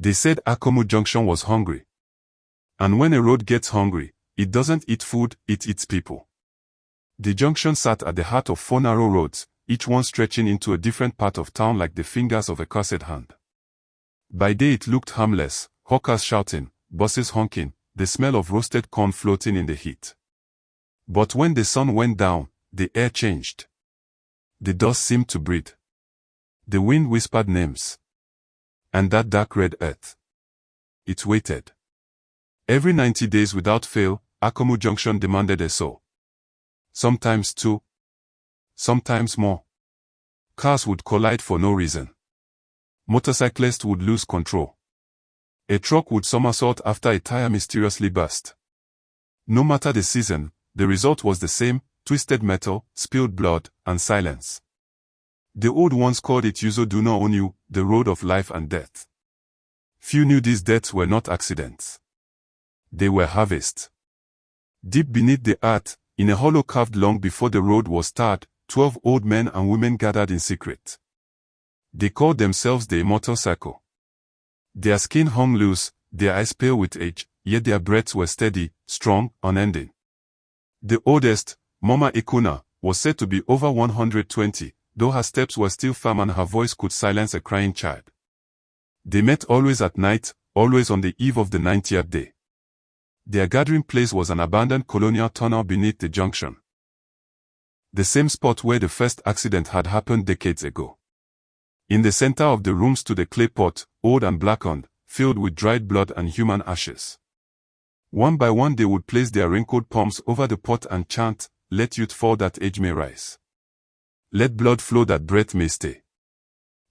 They said Akamu Junction was hungry. And when a road gets hungry, it doesn't eat food, it eats people. The junction sat at the heart of 4 narrow roads, each one stretching into a different part of town like the fingers of a cursed hand. By day it looked harmless, hawkers shouting, buses honking, the smell of roasted corn floating in the heat. But when the sun went down, the air changed. The dust seemed to breathe. The wind whispered names. And that dark red earth. It waited. Every 90 days without fail, Akamu Junction demanded a soul. Sometimes 2. Sometimes more. Cars would collide for no reason. Motorcyclists would lose control. A truck would somersault after a tire mysteriously burst. No matter the season, the result was the same: twisted metal, spilled blood, and silence. The old ones called it Yuzo do no Onyu, the road of life and death. Few knew these deaths were not accidents. They were harvests. Deep beneath the earth, in a hollow carved long before the road was tarred, 12 old men and women gathered in secret. They called themselves the Immortal Circle. Their skin hung loose, their eyes pale with age, yet their breaths were steady, strong, unending. The oldest, Mama Ikuna, was said to be over 120, though her steps were still firm and her voice could silence a crying child. They met always at night, always on the eve of the 90th day. Their gathering place was an abandoned colonial tunnel beneath the junction. The same spot where the first accident had happened decades ago. In the center of the room stood a clay pot, old and blackened, filled with dried blood and human ashes. One by one they would place their wrinkled palms over the pot and chant, "Let youth fall that age may rise. Let blood flow that breath may stay."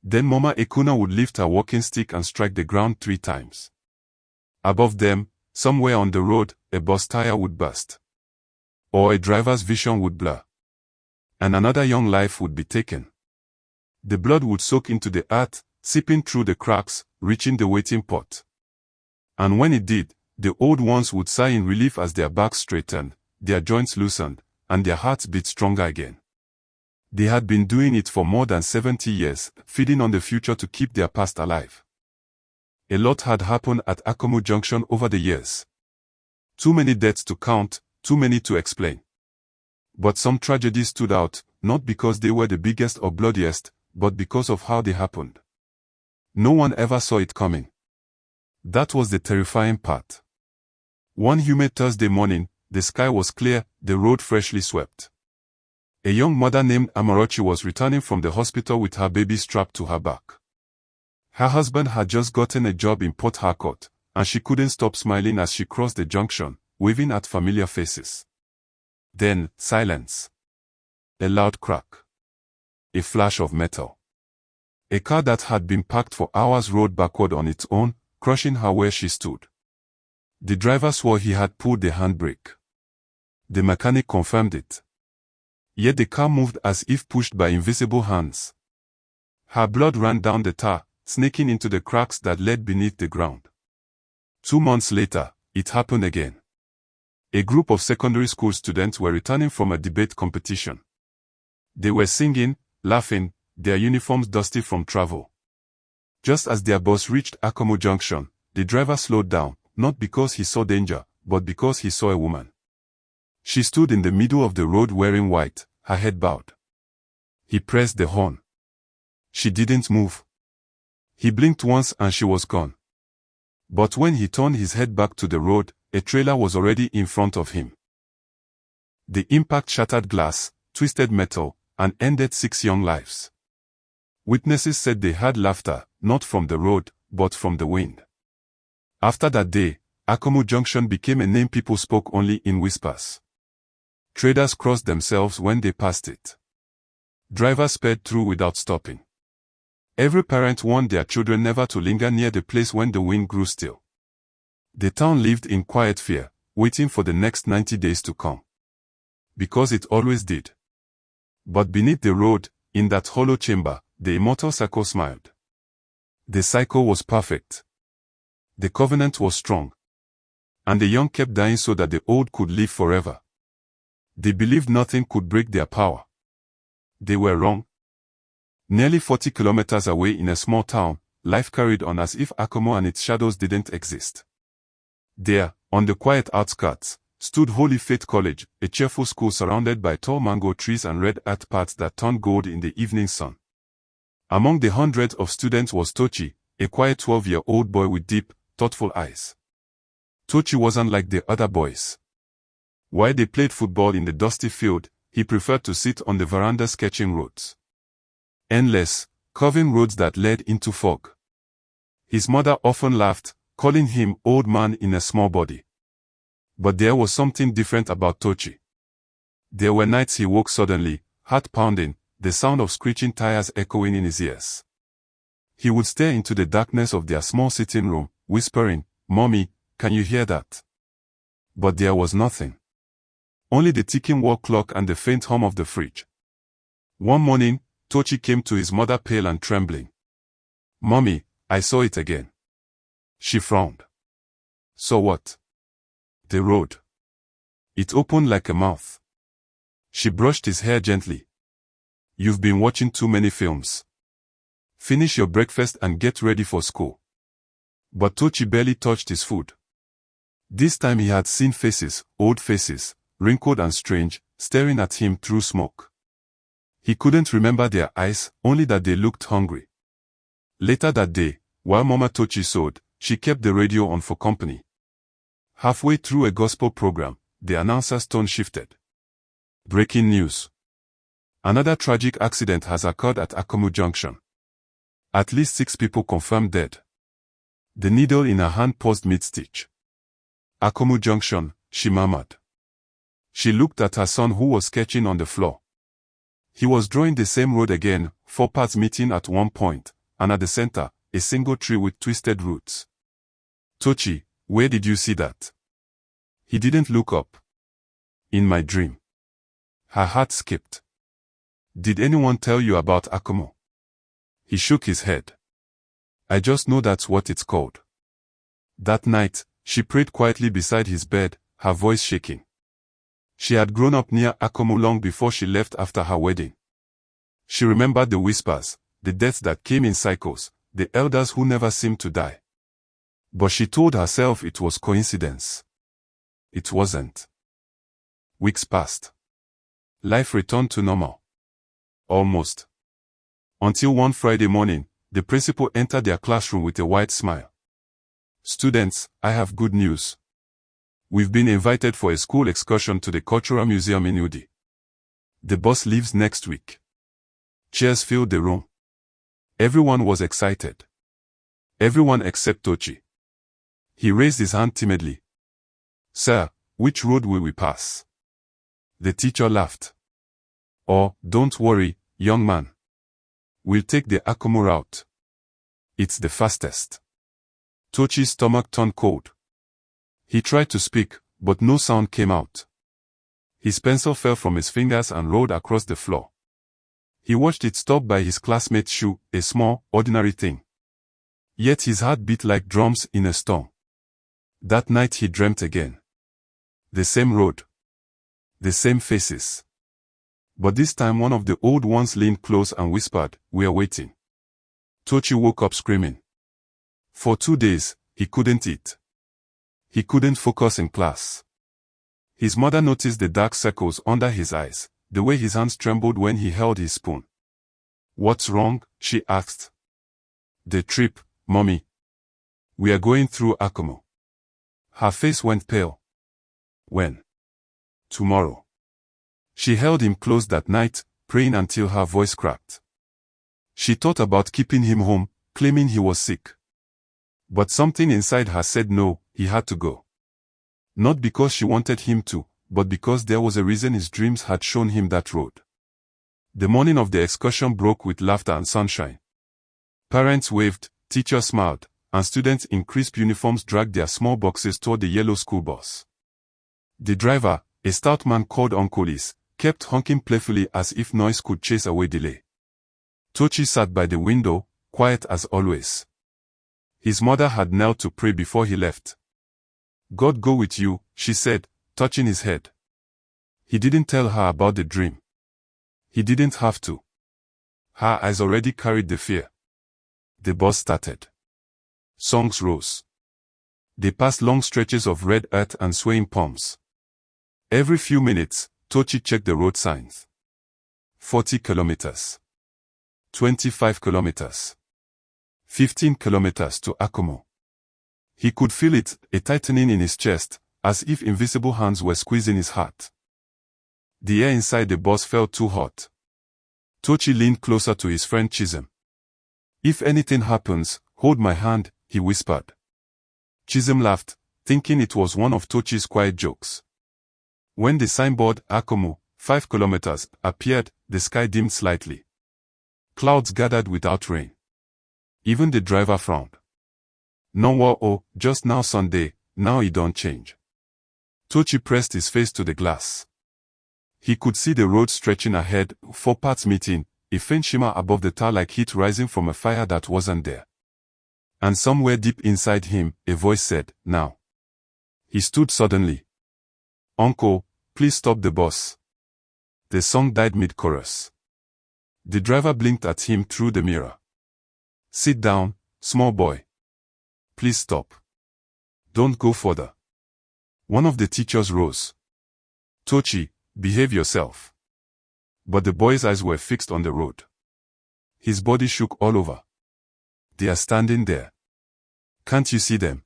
Then Mama Ekuna would lift her walking stick and strike the ground 3 times. Above them, somewhere on the road, a bus tire would burst. Or a driver's vision would blur. And another young life would be taken. The blood would soak into the earth, seeping through the cracks, reaching the waiting pot. And when it did, the old ones would sigh in relief as their backs straightened, their joints loosened, and their hearts beat stronger again. They had been doing it for more than 70 years, feeding on the future to keep their past alive. A lot had happened at Akamu Junction over the years. Too many deaths to count, too many to explain. But some tragedies stood out, not because they were the biggest or bloodiest, but because of how they happened. No one ever saw it coming. That was the terrifying part. One humid Thursday morning, the sky was clear, the road freshly swept. A young mother named Amarochi was returning from the hospital with her baby strapped to her back. Her husband had just gotten a job in Port Harcourt, and she couldn't stop smiling as she crossed the junction, waving at familiar faces. Then, silence. A loud crack. A flash of metal. A car that had been parked for hours rolled backward on its own, crushing her where she stood. The driver swore he had pulled the handbrake. The mechanic confirmed it. Yet the car moved as if pushed by invisible hands. Her blood ran down the tar, snaking into the cracks that led beneath the ground. 2 months later, it happened again. A group of secondary school students were returning from a debate competition. They were singing, laughing, their uniforms dusty from travel. Just as their bus reached Akamu Junction, the driver slowed down, not because he saw danger, but because he saw a woman. She stood in the middle of the road wearing white, her head bowed. He pressed the horn. She didn't move. He blinked once and she was gone. But when he turned his head back to the road, a trailer was already in front of him. The impact shattered glass, twisted metal, and ended 6 young lives. Witnesses said they heard laughter, not from the road, but from the wind. After that day, Akamu Junction became a name people spoke only in whispers. Traders crossed themselves when they passed it. Drivers sped through without stopping. Every parent warned their children never to linger near the place when the wind grew still. The town lived in quiet fear, waiting for the next 90 days to come. Because it always did. But beneath the road, in that hollow chamber, the Immortal Circle smiled. The cycle was perfect. The covenant was strong. And the young kept dying so that the old could live forever. They believed nothing could break their power. They were wrong. Nearly 40 kilometers away in a small town, life carried on as if Akamu and its shadows didn't exist. There, on the quiet outskirts, stood Holy Faith College, a cheerful school surrounded by tall mango trees and red earth paths that turned gold in the evening sun. Among the hundreds of students was Tochi, a quiet 12-year-old boy with deep, thoughtful eyes. Tochi wasn't like the other boys. While they played football in the dusty field, he preferred to sit on the veranda sketching roads. Endless, curving roads that led into fog. His mother often laughed, calling him old man in a small body. But there was something different about Tochi. There were nights he woke suddenly, heart pounding, the sound of screeching tires echoing in his ears. He would stare into the darkness of their small sitting room, whispering, "Mommy, can you hear that?" But there was nothing. Only the ticking wall clock and the faint hum of the fridge. One morning, Tochi came to his mother pale and trembling. "Mommy, I saw it again." She frowned. "Saw what?" "The road. It opened like a mouth." She brushed his hair gently. "You've been watching too many films. Finish your breakfast and get ready for school." But Tochi barely touched his food. This time he had seen faces, old faces, wrinkled and strange, staring at him through smoke. He couldn't remember their eyes, only that they looked hungry. Later that day, while Mama Tochi sewed, she kept the radio on for company. Halfway through a gospel program, the announcer's tone shifted. "Breaking news. Another tragic accident has occurred at Akamu Junction. At least 6 people confirmed dead." The needle in her hand paused mid-stitch. "Akamu Junction," she murmured. She looked at her son who was sketching on the floor. He was drawing the same road again, 4 paths meeting at one point, and at the center, a single tree with twisted roots. "Tochi, where did you see that?" He didn't look up. "In my dream." Her heart skipped. "Did anyone tell you about Akamu?" He shook his head. "I just know that's what it's called." That night, she prayed quietly beside his bed, her voice shaking. She had grown up near Akamu long before she left after her wedding. She remembered the whispers, the deaths that came in cycles, the elders who never seemed to die. But she told herself it was coincidence. It wasn't. Weeks passed. Life returned to normal. Almost. Until one Friday morning, the principal entered their classroom with a wide smile. "Students, I have good news. We've been invited for a school excursion to the Cultural Museum in Udi. The bus leaves next week." Cheers filled the room. Everyone was excited. Everyone except Tochi. He raised his hand timidly. "Sir, which road will we pass?" The teacher laughed. "Oh, don't worry, young man. We'll take the Akamu route. It's the fastest." Tochi's stomach turned cold. He tried to speak, but no sound came out. His pencil fell from his fingers and rolled across the floor. He watched it stop by his classmate's shoe, a small, ordinary thing. Yet his heart beat like drums in a storm. That night he dreamt again. The same road. The same faces. But this time one of the old ones leaned close and whispered, "We're waiting." Tochi woke up screaming. For 2 days, he couldn't eat. He couldn't focus in class. His mother noticed the dark circles under his eyes, the way his hands trembled when he held his spoon. "What's wrong?" she asked. "The trip, Mommy. We are going through Akamu." Her face went pale. "When?" "Tomorrow." She held him close that night, praying until her voice cracked. She thought about keeping him home, claiming he was sick. But something inside her said no, he had to go. Not because she wanted him to, but because there was a reason his dreams had shown him that road. The morning of the excursion broke with laughter and sunshine. Parents waved, teachers smiled, and students in crisp uniforms dragged their small boxes toward the yellow school bus. The driver, a stout man called Uncle Is, kept honking playfully as if noise could chase away delay. Tochi sat by the window, quiet as always. His mother had knelt to pray before he left. "God go with you," she said, touching his head. He didn't tell her about the dream. He didn't have to. Her eyes already carried the fear. The bus started. Songs rose. They passed long stretches of red earth and swaying palms. Every few minutes, Tochi checked the road signs. 40 kilometers. 25 kilometers. 15 kilometers to Akamu. He could feel it, a tightening in his chest, as if invisible hands were squeezing his heart. The air inside the bus felt too hot. Tochi leaned closer to his friend Chisholm. "If anything happens, hold my hand," he whispered. Chisholm laughed, thinking it was one of Tochi's quiet jokes. When the signboard, Akamu, 5 kilometers, appeared, the sky dimmed slightly. Clouds gathered without rain. Even the driver frowned. "No, oh, just now Sunday, now it don't change." Tochi pressed his face to the glass. He could see the road stretching ahead, 4 paths meeting, a faint shimmer above the tar like heat rising from a fire that wasn't there. And somewhere deep inside him, a voice said, "Now." He stood suddenly. "Uncle, please stop the bus." The song died mid-chorus. The driver blinked at him through the mirror. "Sit down, small boy. Please stop. Don't go further." One of the teachers rose. "Tochi, behave yourself." But the boy's eyes were fixed on the road. His body shook all over. "They are standing there. Can't you see them?"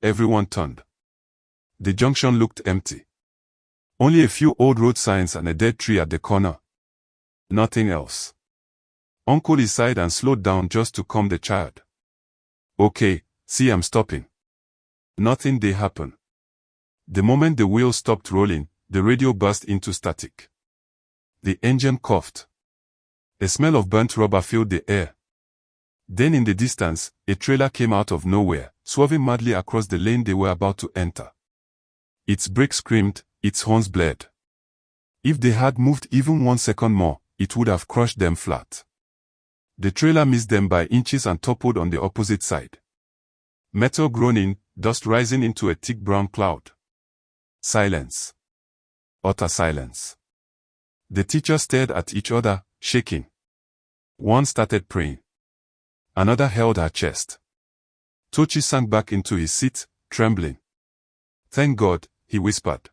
Everyone turned. The junction looked empty. Only a few old road signs and a dead tree at the corner. Nothing else. Uncle sighed and slowed down just to calm the child. "Okay, see, I'm stopping." Nothing did happen. The moment the wheel stopped rolling, the radio burst into static. The engine coughed. A smell of burnt rubber filled the air. Then in the distance, a trailer came out of nowhere, swerving madly across the lane they were about to enter. Its brakes screamed, its horns blared. If they had moved even 1 second more, it would have crushed them flat. The trailer missed them by inches and toppled on the opposite side. Metal groaning, dust rising into a thick brown cloud. Silence. Utter silence. The teachers stared at each other, shaking. One started praying. Another held her chest. Tochi sank back into his seat, trembling. "Thank God," he whispered.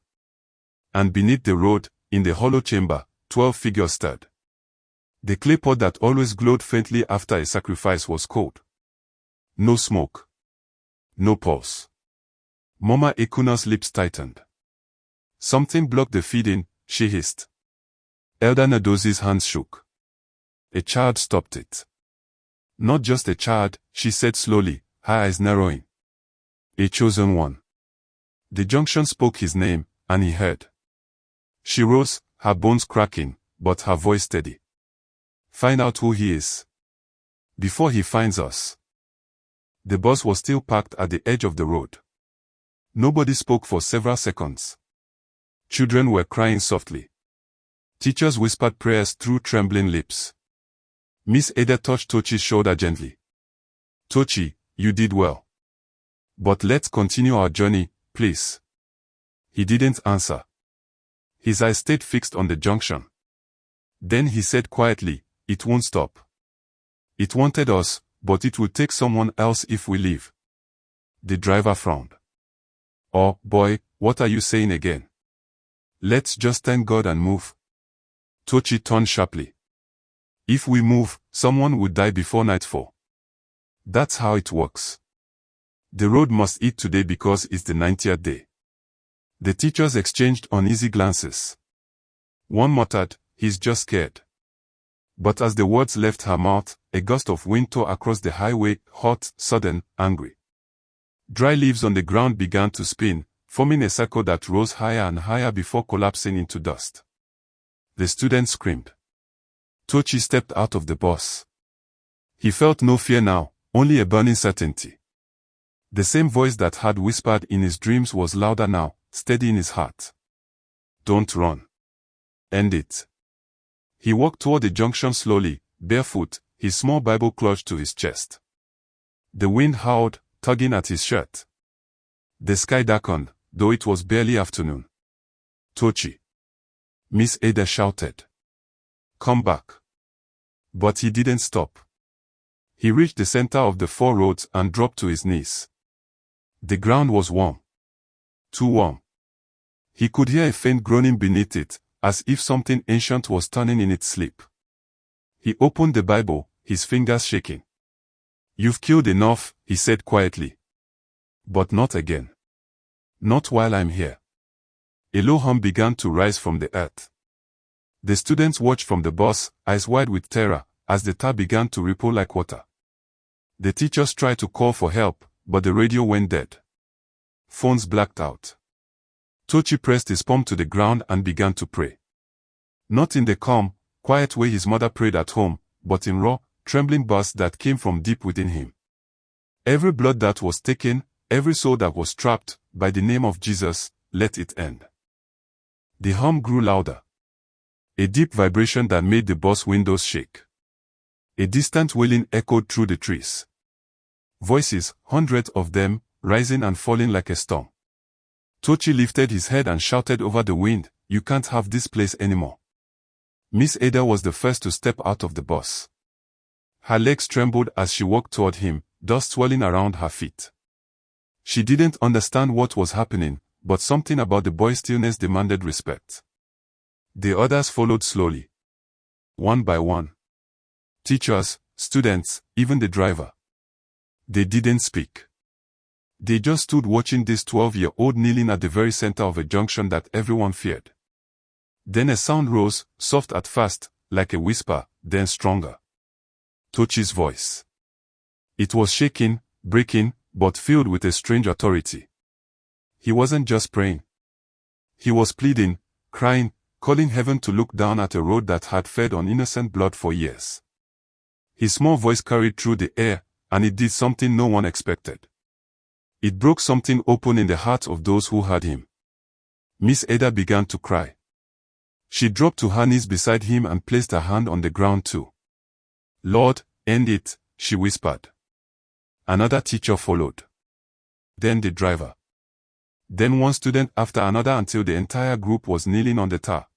And beneath the road, in the hollow chamber, 12 figures stirred. The clay pot that always glowed faintly after a sacrifice was cold. No smoke. No pulse. Mama Ekuna's lips tightened. "Something blocked the feeding," she hissed. Elder Nadozi's hands shook. "A child stopped it." "Not just a child," she said slowly, her eyes narrowing. "A chosen one." The junction spoke his name, and he heard. She rose, her bones cracking, but her voice steady. "Find out who he is. Before he finds us." The bus was still parked at the edge of the road. Nobody spoke for several seconds. Children were crying softly. Teachers whispered prayers through trembling lips. Miss Ada touched Tochi's shoulder gently. "Tochi, you did well. But let's continue our journey, please." He didn't answer. His eyes stayed fixed on the junction. Then he said quietly, "It won't stop. It wanted us, but it will take someone else if we leave." The driver frowned. "Oh, boy, what are you saying again? Let's just thank God and move." Tochi turned sharply. "If we move, someone would die before nightfall. That's how it works. The road must eat today because it's the 90th day." The teachers exchanged uneasy glances. One muttered, "He's just scared." But as the words left her mouth, a gust of wind tore across the highway, hot, sudden, angry. Dry leaves on the ground began to spin, forming a circle that rose higher and higher before collapsing into dust. The students screamed. Tochi stepped out of the bus. He felt no fear now, only a burning certainty. The same voice that had whispered in his dreams was louder now, steady in his heart. "Don't run. End it." He walked toward the junction slowly, barefoot, his small Bible clutched to his chest. The wind howled, tugging at his shirt. The sky darkened, though it was barely afternoon. "Tochi!" Miss Ada shouted. "Come back." But he didn't stop. He reached the center of the 4 roads and dropped to his knees. The ground was warm. Too warm. He could hear a faint groaning beneath it, as if something ancient was turning in its sleep. He opened the Bible, his fingers shaking. "You've killed enough," he said quietly. "But not again. Not while I'm here." A low hum began to rise from the earth. The students watched from the bus, eyes wide with terror, as the tar began to ripple like water. The teachers tried to call for help, but the radio went dead. Phones blacked out. Tochi pressed his palm to the ground and began to pray. Not in the calm, quiet way his mother prayed at home, but in raw, trembling bursts that came from deep within him. Every blood that was taken, every soul that was trapped, by the name of Jesus, let it end. The hum grew louder. A deep vibration that made the bus windows shake. A distant wailing echoed through the trees. Voices, hundreds of them, rising and falling like a storm. Tochi lifted his head and shouted over the wind, "You can't have this place anymore." Miss Ada was the first to step out of the bus. Her legs trembled as she walked toward him, dust swirling around her feet. She didn't understand what was happening, but something about the boy's stillness demanded respect. The others followed slowly. One by one. Teachers, students, even the driver. They didn't speak. They just stood watching this 12-year-old kneeling at the very center of a junction that everyone feared. Then a sound rose, soft at first, like a whisper, then stronger. Tochi's voice. It was shaking, breaking, but filled with a strange authority. He wasn't just praying. He was pleading, crying, calling heaven to look down at a road that had fed on innocent blood for years. His small voice carried through the air, and it did something no one expected. It broke something open in the hearts of those who heard him. Miss Ada began to cry. She dropped to her knees beside him and placed her hand on the ground too. "Lord, end it," she whispered. Another teacher followed. Then the driver. Then one student after another until the entire group was kneeling on the tar.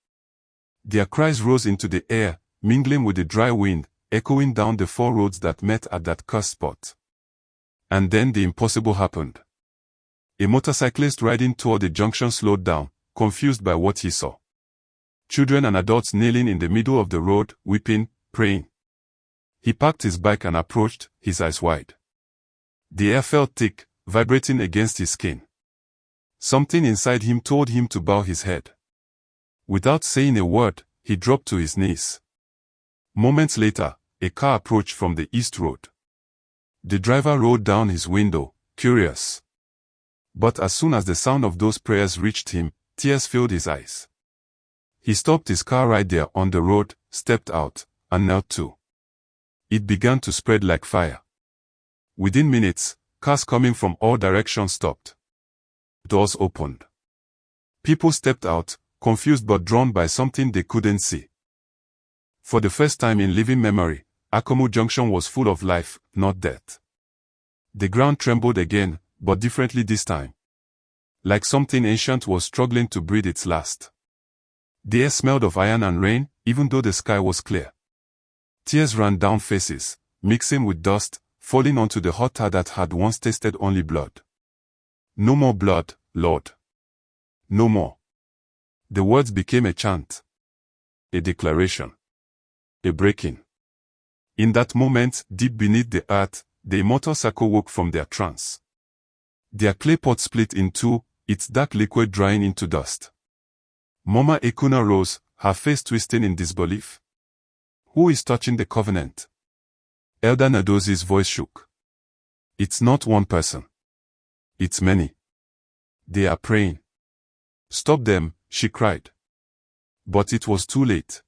Their cries rose into the air, mingling with the dry wind, echoing down the 4 roads that met at that cursed spot. And then the impossible happened. A motorcyclist riding toward the junction slowed down, confused by what he saw. Children and adults kneeling in the middle of the road, weeping, praying. He parked his bike and approached, his eyes wide. The air felt thick, vibrating against his skin. Something inside him told him to bow his head. Without saying a word, he dropped to his knees. Moments later, a car approached from the east road. The driver rolled down his window, curious. But as soon as the sound of those prayers reached him, tears filled his eyes. He stopped his car right there on the road, stepped out, and knelt too. It began to spread like fire. Within minutes, cars coming from all directions stopped. Doors opened. People stepped out, confused but drawn by something they couldn't see. For the first time in living memory, Akamu Junction was full of life, not death. The ground trembled again, but differently this time. Like something ancient was struggling to breathe its last. The air smelled of iron and rain, even though the sky was clear. Tears ran down faces, mixing with dust, falling onto the hot tar that had once tasted only blood. "No more blood, Lord. No more." The words became a chant. A declaration. A breaking. In that moment, deep beneath the earth, the Immortal circle woke from their trance. Their clay pot split in two, its dark liquid drying into dust. Mama Ekuna rose, her face twisting in disbelief. "Who is touching the covenant?" Elder Nadozi's voice shook. "It's not one person. It's many. They are praying." "Stop them," she cried. But it was too late.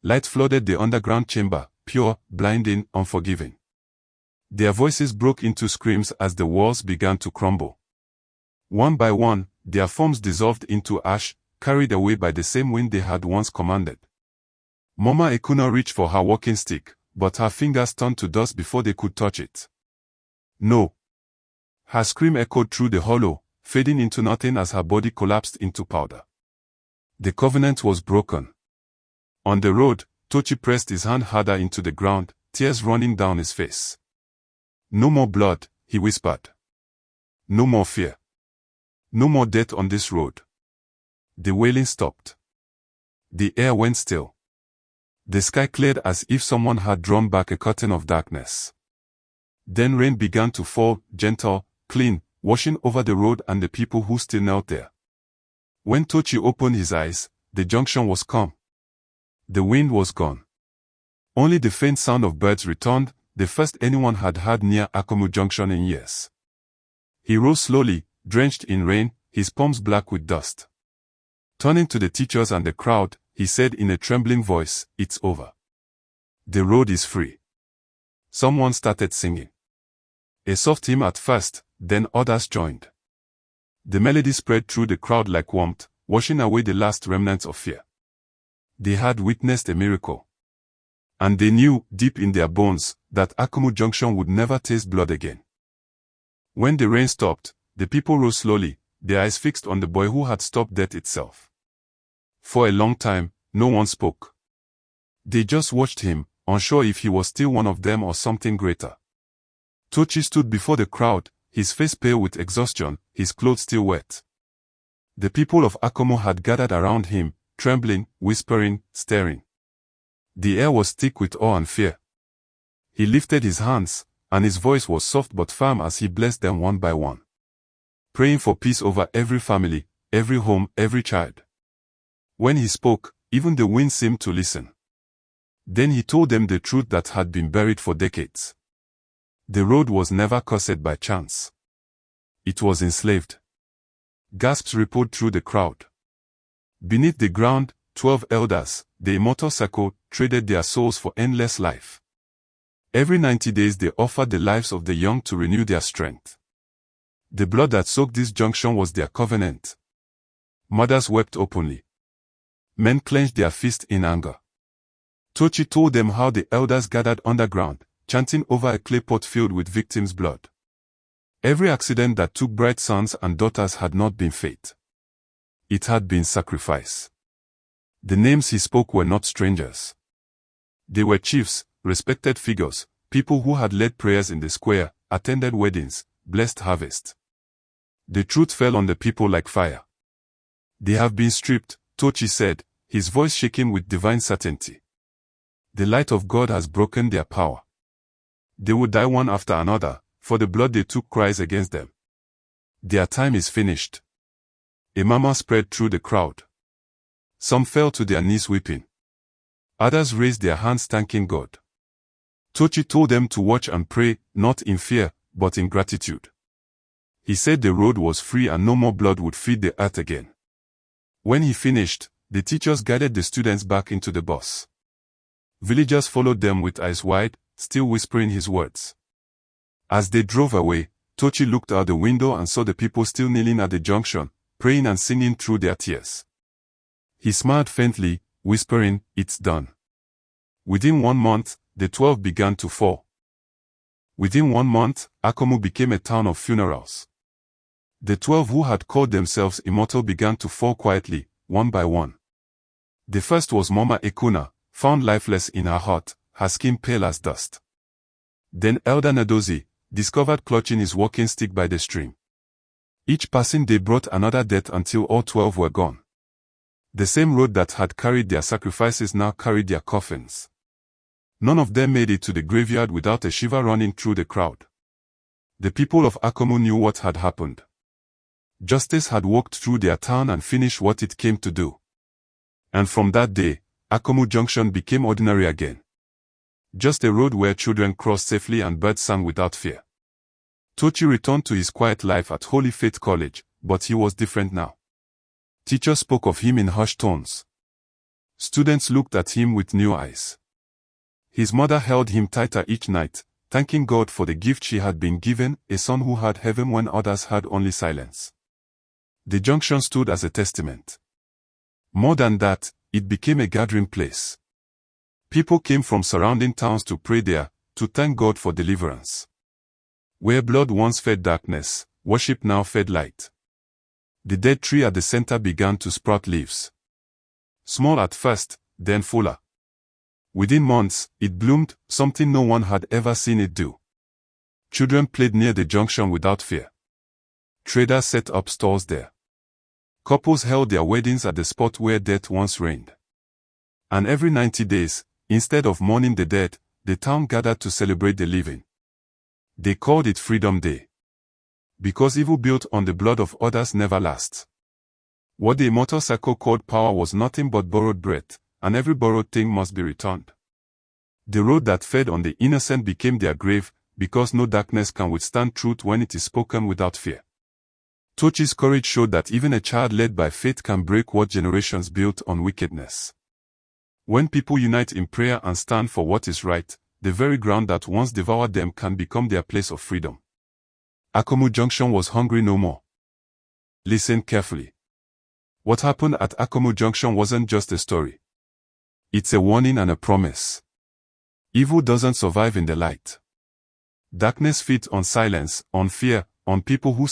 Light flooded the underground chamber, pure, blinding, unforgiving. Their voices broke into screams as the walls began to crumble. One by one, their forms dissolved into ash, carried away by the same wind they had once commanded. Mama Ekuna reached for her walking stick, but her fingers turned to dust before they could touch it. "No." Her scream echoed through the hollow, fading into nothing as her body collapsed into powder. The covenant was broken. On the road, Tochi pressed his hand harder into the ground, tears running down his face. No more blood, he whispered. No more fear. No more death on this road. The wailing stopped. The air went still. The sky cleared as if someone had drawn back a curtain of darkness. Then rain began to fall, gentle, clean, washing over the road and the people who still knelt there. When Tochi opened his eyes, the junction was calm. The wind was gone. Only the faint sound of birds returned, the first anyone had heard near Akamu Junction in years. He rose slowly, drenched in rain, his palms black with dust. Turning to the teachers and the crowd, he said in a trembling voice, "It's over. The road is free." Someone started singing. A soft hymn at first, then others joined. The melody spread through the crowd like warmth, washing away the last remnants of fear. They had witnessed a miracle. And they knew, deep in their bones, that Akamu Junction would never taste blood again. When the rain stopped, the people rose slowly, their eyes fixed on the boy who had stopped death itself. For a long time, no one spoke. They just watched him, unsure if he was still one of them or something greater. Tochi stood before the crowd, his face pale with exhaustion, his clothes still wet. The people of Akamu had gathered around him, trembling, whispering, staring. The air was thick with awe and fear. He lifted his hands, and his voice was soft but firm as he blessed them one by one, praying for peace over every family, every home, every child. When he spoke, even the wind seemed to listen. Then he told them the truth that had been buried for decades. The road was never cursed by chance. It was enslaved. Gasps rippled through the crowd. Beneath the ground, 12 elders, the Immortal circle, traded their souls for endless life. Every 90 days they offered the lives of the young to renew their strength. The blood that soaked this junction was their covenant. Mothers wept openly. Men clenched their fists in anger. Tochi told them how the elders gathered underground, chanting over a clay pot filled with victims' blood. Every accident that took bright sons and daughters had not been fate. It had been sacrifice. The names he spoke were not strangers. They were chiefs, respected figures, people who had led prayers in the square, attended weddings, blessed harvest. The truth fell on the people like fire. They have been stripped, Tochi said, his voice shaking with divine certainty. The light of God has broken their power. They would die one after another, for the blood they took cries against them. Their time is finished. A murmur spread through the crowd. Some fell to their knees weeping. Others raised their hands thanking God. Tochi told them to watch and pray, not in fear, but in gratitude. He said the road was free and no more blood would feed the earth again. When he finished, the teachers guided the students back into the bus. Villagers followed them with eyes wide, still whispering his words. As they drove away, Tochi looked out the window and saw the people still kneeling at the junction, praying and singing through their tears. He smiled faintly, whispering, "It's done." Within 1 month, the 12 began to fall. Within 1 month, Akamu became a town of funerals. The 12 who had called themselves Immortal began to fall quietly, one by one. The first was Mama Ekuna, found lifeless in her hut, her skin pale as dust. Then Elder Nadozi, discovered clutching his walking stick by the stream. Each passing day brought another death until all 12 were gone. The same road that had carried their sacrifices now carried their coffins. None of them made it to the graveyard without a shiver running through the crowd. The people of Akamu knew what had happened. Justice had walked through their town and finished what it came to do. And from that day, Akamu Junction became ordinary again. Just a road where children crossed safely and birds sang without fear. Tochi returned to his quiet life at Holy Faith College, but he was different now. Teachers spoke of him in hushed tones. Students looked at him with new eyes. His mother held him tighter each night, thanking God for the gift she had been given, a son who heard heaven when others heard only silence. The junction stood as a testament. More than that, it became a gathering place. People came from surrounding towns to pray there, to thank God for deliverance. Where blood once fed darkness, worship now fed light. The dead tree at the center began to sprout leaves. Small at first, then fuller. Within months, it bloomed, something no one had ever seen it do. Children played near the junction without fear. Traders set up stores there. Couples held their weddings at the spot where death once reigned. And every 90 days, instead of mourning the dead, the town gathered to celebrate the living. They called it Freedom Day. Because evil built on the blood of others never lasts. What the Immortal Circle called power was nothing but borrowed breath, and every borrowed thing must be returned. The road that fed on the innocent became their grave, because no darkness can withstand truth when it is spoken without fear. Tochi's courage showed that even a child led by faith can break what generations built on wickedness. When people unite in prayer and stand for what is right, the very ground that once devoured them can become their place of freedom. Akamu Junction was hungry no more. Listen carefully. What happened at Akamu Junction wasn't just a story. It's a warning and a promise. Evil doesn't survive in the light. Darkness feeds on silence, on fear, on people who